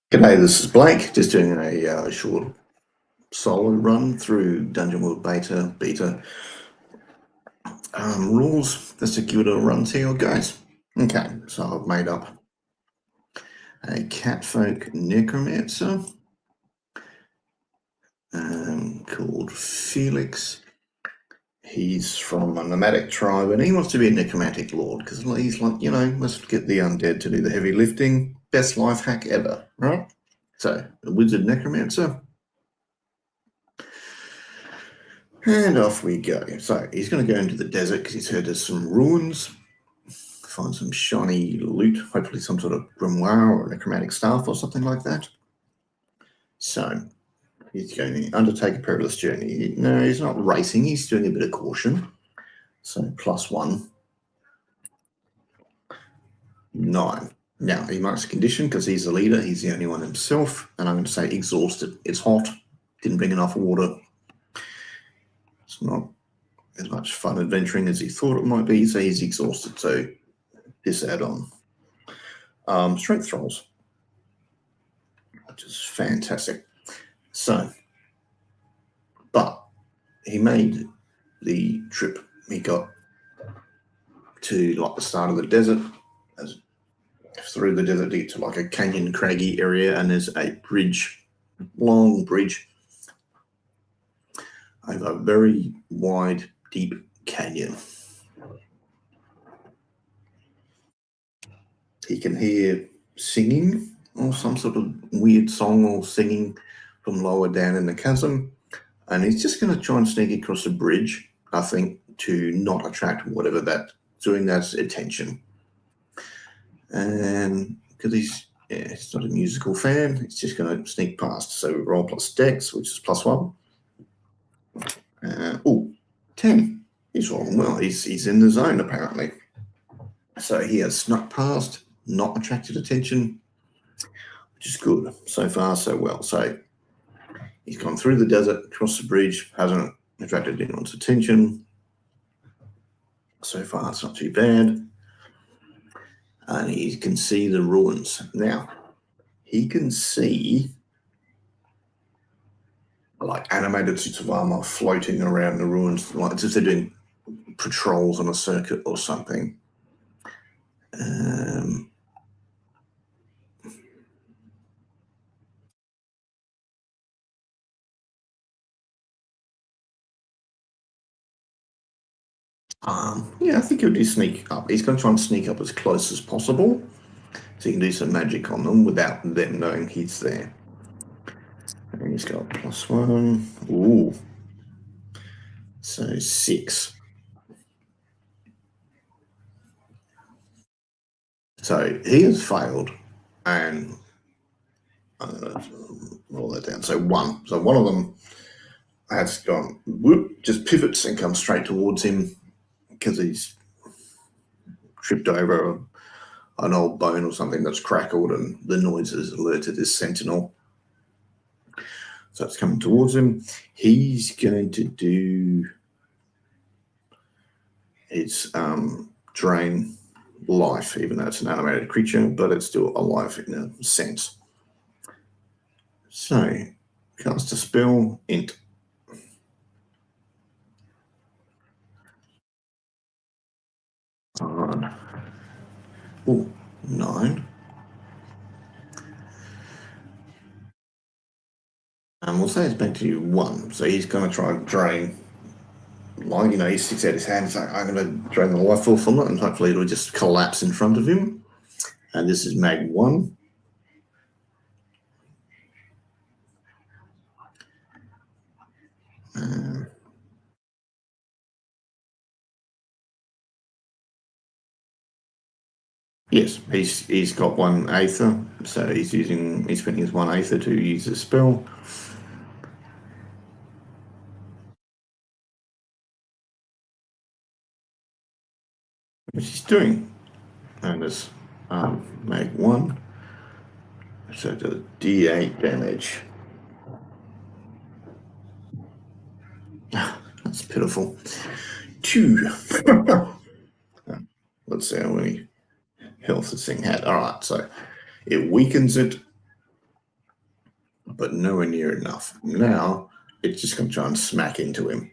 G'day, this is Blake, just doing a short solo run through Dungeon World Beta rules. Just to give it a run, see how it goes. Okay, so I've made up a Catfolk Necromancer called Felix. He's from a nomadic tribe and he wants to be a necromantic lord because he's like, let's get the undead to do the heavy lifting. Best life hack ever, right? So, a wizard necromancer. And off we go. So he's going to go into the desert because he's heard there's some ruins, find some shiny loot, hopefully some sort of grimoire or necromantic staff or something like that. So he's going to undertake a perilous journey. No, he's not racing, he's doing a bit of caution. So +1. 9. Now, he marks a condition because he's the leader, he's the only one himself, and I'm going to say exhausted. It's hot, didn't bring enough water. It's not as much fun adventuring as he thought it might be, so he's exhausted, so this add-on. Strength rolls, which is fantastic. So, but he made the trip. He got to like the start of the desert, through the desert to get to like a canyon craggy area, and there's a bridge, long bridge over a very wide, deep canyon. He can hear singing or some sort of weird song or singing from lower down in the chasm, and he's just going to try and sneak across the bridge, I think, to not attract whatever that's doing that's attention. And because he's not a musical fan, he's just going to sneak past. So roll plus dex, which is +1. 10. He's rolling well. He's in the zone apparently. So he has snuck past, not attracted attention, which is good. So far, so well. So he's gone through the desert, across the bridge, hasn't attracted anyone's attention. So far, it's not too bad. And he can see the ruins. Now, he can see like animated suits of armor floating around the ruins, like as if they're doing patrols on a circuit or something. Yeah, I think he'll do sneak up. He's going to try and sneak up as close as possible so he can do some magic on them without them knowing he's there. And he's got +1. Ooh. So 6. So he has failed, and I'm going to roll that down. So 1. So one of them has gone, whoop, just pivots and comes straight towards him because he's tripped over an old bone or something that's crackled, and the noise has alerted his sentinel. So it's coming towards him. He's going to do his drain life, even though it's an animated creature, but it's still alive in a sense. So, cast a spell, int. Oh, 9. And we'll say it's back to 1. So he's going to try and drain, like, he sticks out his hand. He's like, I'm going to drain the life force from it, and hopefully it'll just collapse in front of him. And this is mag 1. Yes, he's got 1 aether, so he's spending his 1 aether to use the spell. Which he's doing. And it's mag 1. So it does D8 damage. That's pitiful. 2. Let's see how many health this thing had. All right, so it weakens it but nowhere near enough. Now it's just going to try and smack into him.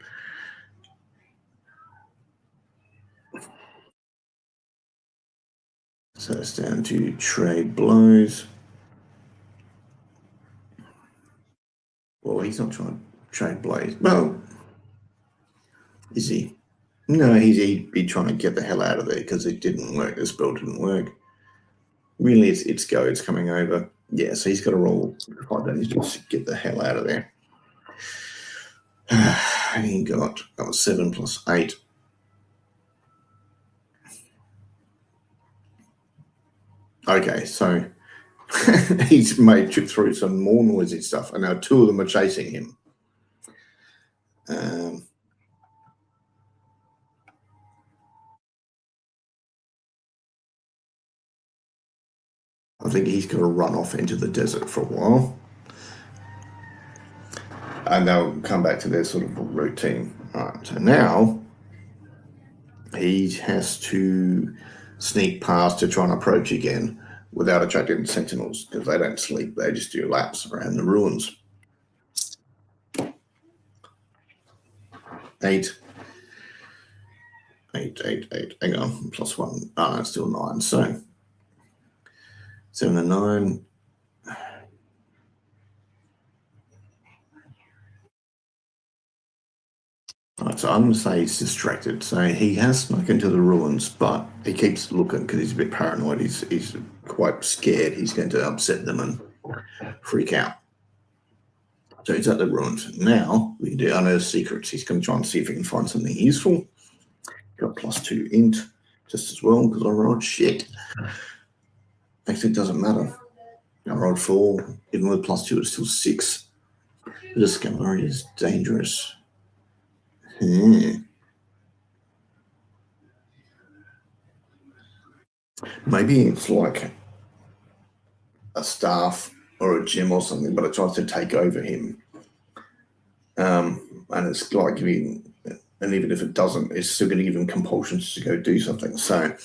So it's down to trade blows. Well, he's not trying to trade blows. Well, is he? No, he'd be trying to get the hell out of there because it didn't work. The spell didn't work. Really, it's go. It's coming over. Yeah, so he's got to roll 5 damage to get the hell out of there. He got, that was 7 plus 8. Okay, so he's made trip through some more noisy stuff, and now 2 of them are chasing him. I think he's going to run off into the desert for a while. And they'll come back to their sort of routine. All right, so now he has to sneak past to try and approach again without attracting sentinels, because they don't sleep, they just do laps around the ruins. 8. 8, 8, 8. Hang on, plus 1. Oh, no, it's still 9. So 7 and 9. Right, so I'm going to say he's distracted. So he has snuck into the ruins, but he keeps looking because he's a bit paranoid. He's quite scared he's going to upset them and freak out. So he's at the ruins. Now we can do unearth secrets. He's going to try and see if he can find something useful. Got plus 2 int just as well because I rolled shit. Actually, it doesn't matter. I rolled 4. Even with plus 2, it's still 6. The discovery is dangerous. Maybe it's like a staff or a gem or something, but it tries to take over him. And it's like giving, and even if it doesn't, it's still going to give him compulsions to go do something. So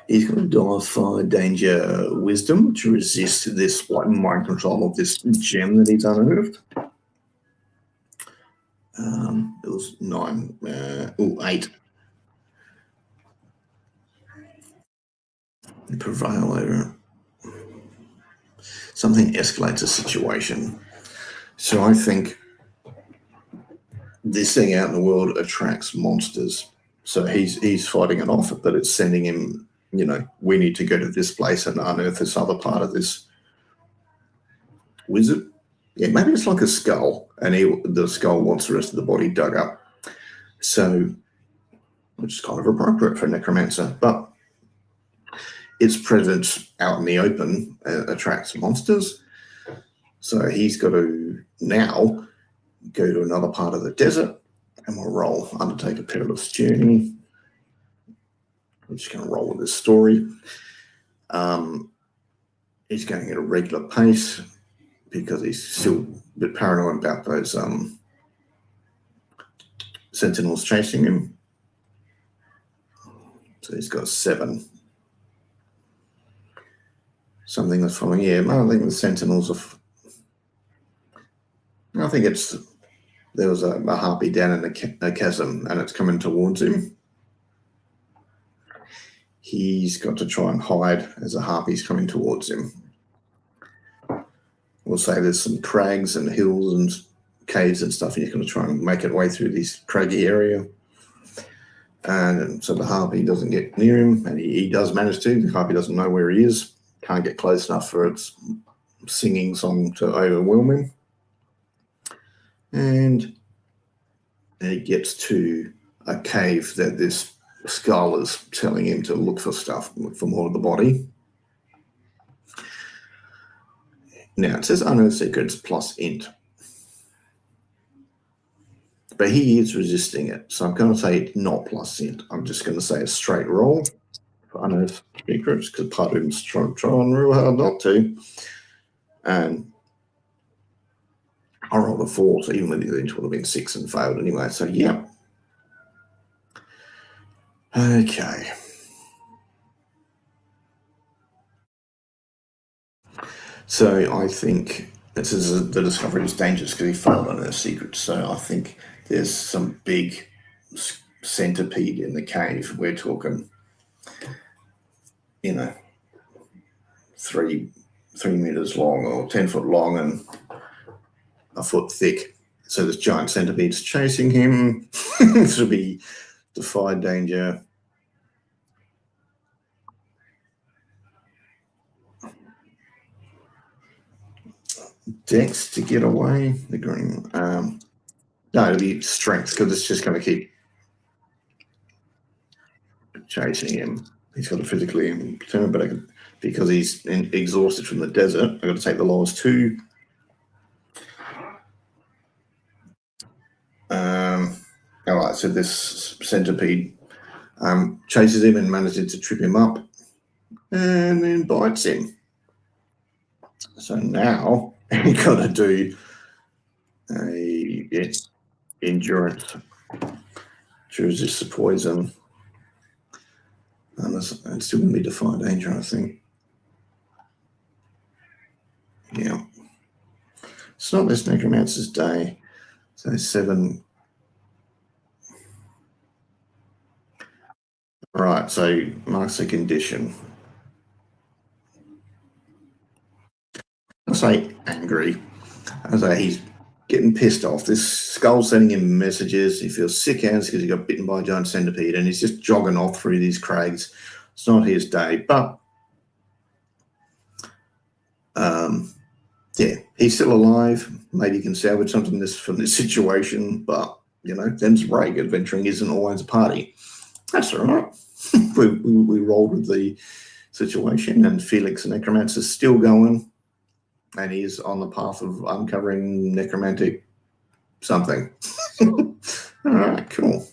he's going to dial 5 danger wisdom to resist this like mind control of this gem that he's unearthed. It was 9. 8. Prevail over something escalates a situation. So I think this thing out in the world attracts monsters. So he's fighting it off, but it's sending him, we need to go to this place and unearth this other part of this wizard. Yeah, maybe it's like a skull, and the skull wants the rest of the body dug up. So, which is kind of appropriate for a necromancer, but its presence out in the open attracts monsters. So he's got to now go to another part of the desert, and we'll roll undertake a perilous journey. I'm just going to roll with this story. He's going at a regular pace because he's still a bit paranoid about those sentinels chasing him. So he's got 7. Something that's following him. I think the sentinels are. I think there was a harpy down in a chasm, and it's coming towards him. He's got to try and hide as a harpy's coming towards him. We'll say there's some crags and hills and caves and stuff, and you're going to try and make it way through this craggy area. And so the harpy doesn't get near him, and he does manage to. The harpy doesn't know where he is, can't get close enough for its singing song to overwhelm him. And he gets to a cave that this skull is telling him to look for stuff, look for more of the body. Now, it says unearth secrets plus int. But he is resisting it. So I'm going to say not plus int. I'm just going to say a straight roll for unearth secrets because part of him's trying real hard not to. And I rolled a 4, so even with the int would have been 6 and failed anyway. So, yeah. Okay. So I think This is the discovery was dangerous because he failed on her secret. So I think there's some big centipede in the cave. We're talking, 3 meters long or 10 foot long and a foot thick. So this giant centipede's chasing him. To be defied danger. Dex to get away. The green. No, it'll be strength because it's just going to keep chasing him. He's got to physically turn, but because he's exhausted from the desert, I've got to take the lowest 2. All right, so this centipede chases him and manages to trip him up and then bites him. So now you've got to do a endurance to resist the poison. And it's still going to be defied danger, I think. Yeah. It's not this Necromancer's day. So 7. Right, so marks the condition. I say angry. I say he's getting pissed off. This skull's sending him messages. He feels sick hands because he got bitten by a giant centipede and he's just jogging off through these crags. It's not his day, but yeah, he's still alive. Maybe he can salvage something from this situation, but them's break. Adventuring isn't always a party. That's all right. we rolled with the situation, and Felix the Necromancer is still going, and he's on the path of uncovering necromantic something. All right, cool.